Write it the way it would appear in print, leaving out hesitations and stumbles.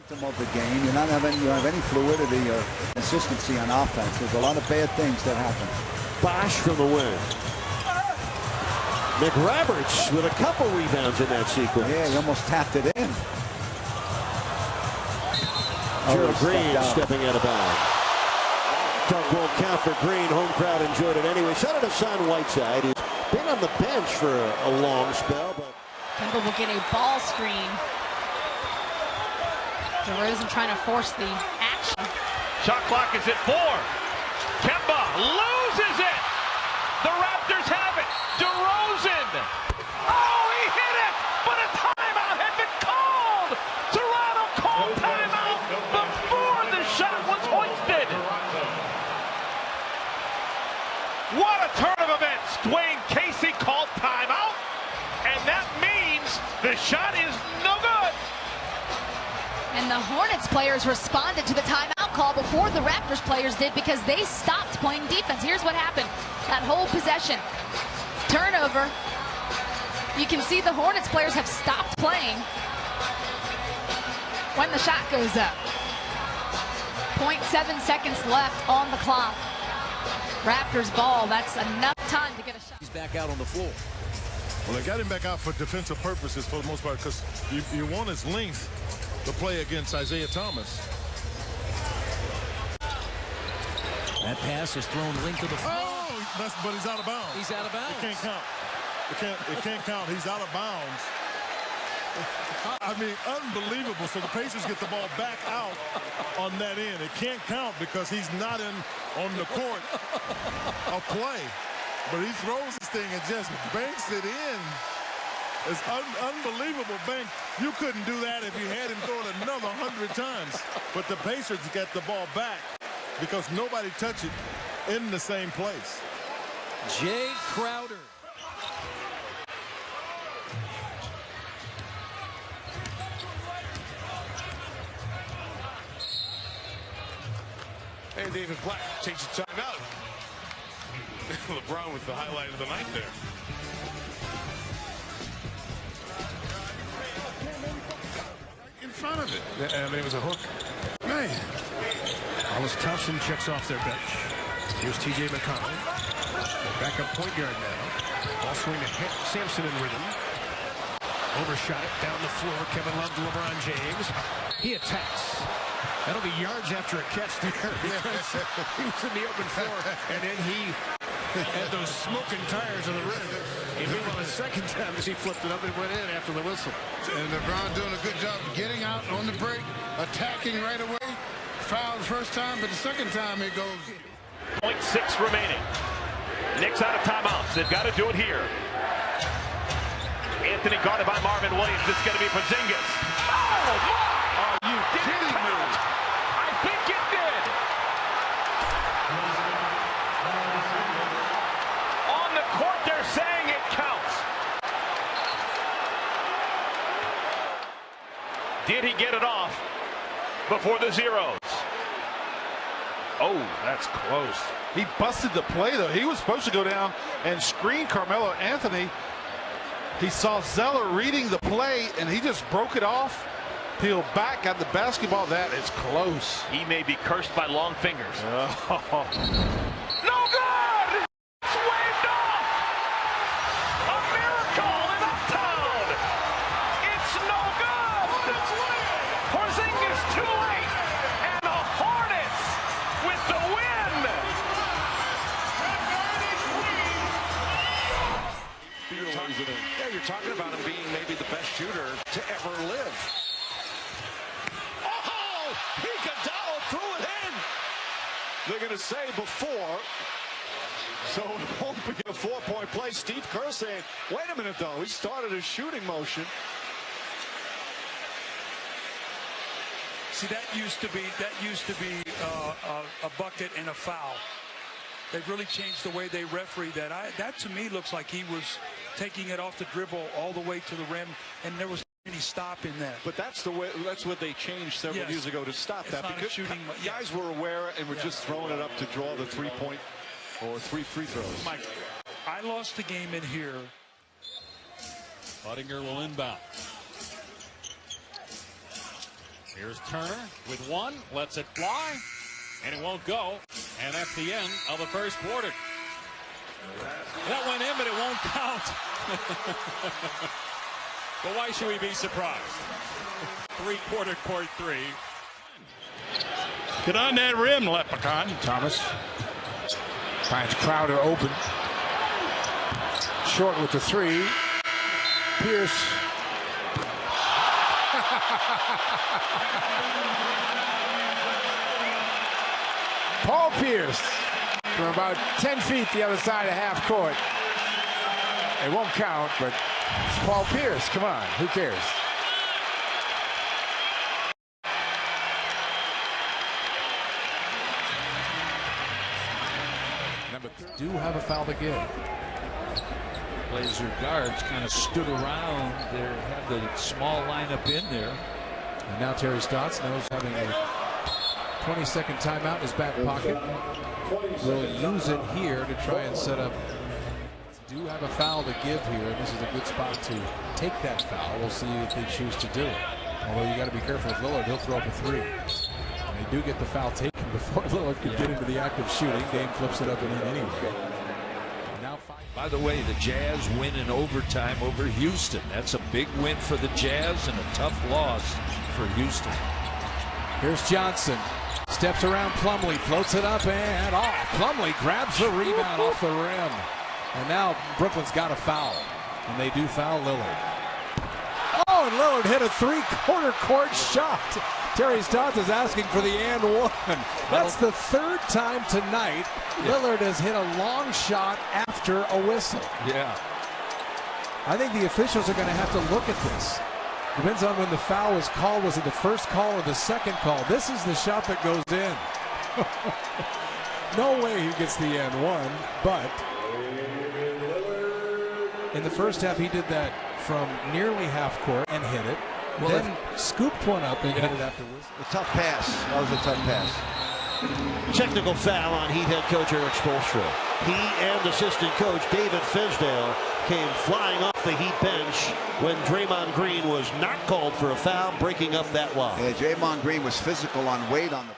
Of the game, you have any fluidity or consistency on offense. There's a lot of bad things that happen. Bosch from the wing. McRoberts with a couple rebounds in that sequence. Yeah, he almost tapped it in. Gerald Green stepping out of bounds. Dunk won't count for Green. Home crowd enjoyed it anyway. So did Hassan Whiteside, who's been on the bench for a long spell. But Kemba will get a ball screen. DeRozan trying to force the action. Shot clock is at 4. Kemba loses it. The Raptors have it. DeRozan. Oh, he hit it, but a timeout had been called. Toronto called timeout before the shot was hoisted. What a turn of events. Dwayne Casey called timeout, and that means the shot is no good. And the Hornets players responded to the timeout call before the Raptors players did because they stopped playing defense. Here's what happened. That whole possession. Turnover. You can see the Hornets players have stopped playing when the shot goes up. 0.7 seconds left on the clock. Raptors ball. That's enough time to get a shot. He's back out on the floor. Well, they got him back out for defensive purposes for the most part because you want his length to play against Isaiah Thomas. That pass is thrown length of the floor. Oh, but he's out of bounds. He's out of bounds. It can't count. It can't count. He's out of bounds. I mean, unbelievable. So the Pacers get the ball back out on that end. It can't count because he's not on the court of play. But he throws this thing and just banks it in. It's unbelievable bank. You couldn't do that if you had him throw it another 100 times. But the Pacers get the ball back because nobody touched it in the same place. Jay Crowder. And David Black takes a timeout. LeBron with the highlight of the night there. In front of it. I mean, it was a hook. Man. Hollis Thompson checks off their bench. Here's T.J. McConnell. Backup point guard now. Ball swing to Sampson in rhythm. Overshot it down the floor. Kevin Love to LeBron James. He attacks. That'll be yards after a catch there because he was in the open floor, and then he had those smoking tires on the rim. He moved on a second time as he flipped it up and went in after the whistle. And LeBron doing a good job getting out on the break, attacking right away. Foul the first time, but the second time it goes. 0.6 remaining. Knicks out of timeouts. They've got to do it here. Anthony guarded by Marvin Williams. It's going to be Porzingis. Oh, my! Are you kidding me? I think it did. On the court, they're saying it counts. Did he get it off before the zeros? Oh, that's close. He busted the play, though. He was supposed to go down and screen Carmelo Anthony. He saw Zeller reading the play, and he just broke it off, peeled back, got the basketball. That is close. He may be cursed by long fingers. Oh. No good! It's waved off! A miracle in Uptown! It's no good! Porzingis too late! And the Hornets with the win! Yeah, you're talking about him being maybe the best shooter to ever live. Oh! Iguodala threw it in! They're going to say before. So it won't be a 4-point play. Steve Kerr saying, wait a minute, though. He started a shooting motion. See, that used to be a bucket and a foul. They've really changed the way they referee that. That to me looks like he was taking it off the dribble all the way to the rim, and there was any stop in that. But that's the way. That's what they changed several years ago to stop it's that, not because shooting, guys were aware and were just throwing it up to draw the 3-point or 3 free throws. Mike, I lost the game in here. Budinger will inbound. Here's Turner with one, lets it fly, and it won't go. And that's the end of the first quarter. That went in, but it won't count. But why should we be surprised? Three-quarter court three. Get on that rim, Leprechaun. Thomas finds Crowder open. Short with the three. Pierce. Paul Pierce from about 10 feet the other side of half court. It won't count, but it's Paul Pierce. Come on, who cares? Do have a foul to give. Blazer guards kind of stood around there, have the small lineup in there. And now Terry Stotts knows having a 20-second timeout in his back pocket. Will use it here to try and set up. Do have a foul to give here, and this is a good spot to take that foul. We'll see if they choose to do it. Although you got to be careful with Lillard, he'll throw up a three. And they do get the foul taken before Lillard could get into the act of shooting. Dame flips it up and in anyway. Now, by the way, the Jazz win in overtime over Houston. That's a big win for the Jazz and a tough loss for Houston. Here's Johnson. Steps around Plumlee, floats it up and off. Plumlee grabs the rebound off the rim. And now Brooklyn's got a foul. And they do foul Lillard. Oh, and Lillard hit a three-quarter court shot. Terry Stotts is asking for the and one. That's the third time tonight Lillard has hit a long shot after a whistle. Yeah. I think the officials are going to have to look at this. Depends on when the foul was called. Was it the first call or the second call? This is the shot that goes in. No way he gets the and one, but in the first half he did that from nearly half court and hit it. Well, then scooped one up and hit it afterwards. A tough pass. That was a tough pass. Technical foul on Heat head coach Eric Spoelstra. He and assistant coach David Fizdale came flying off the Heat bench when Draymond Green was not called for a foul, breaking up that wall. Yeah, Draymond Green was physical on Wade on the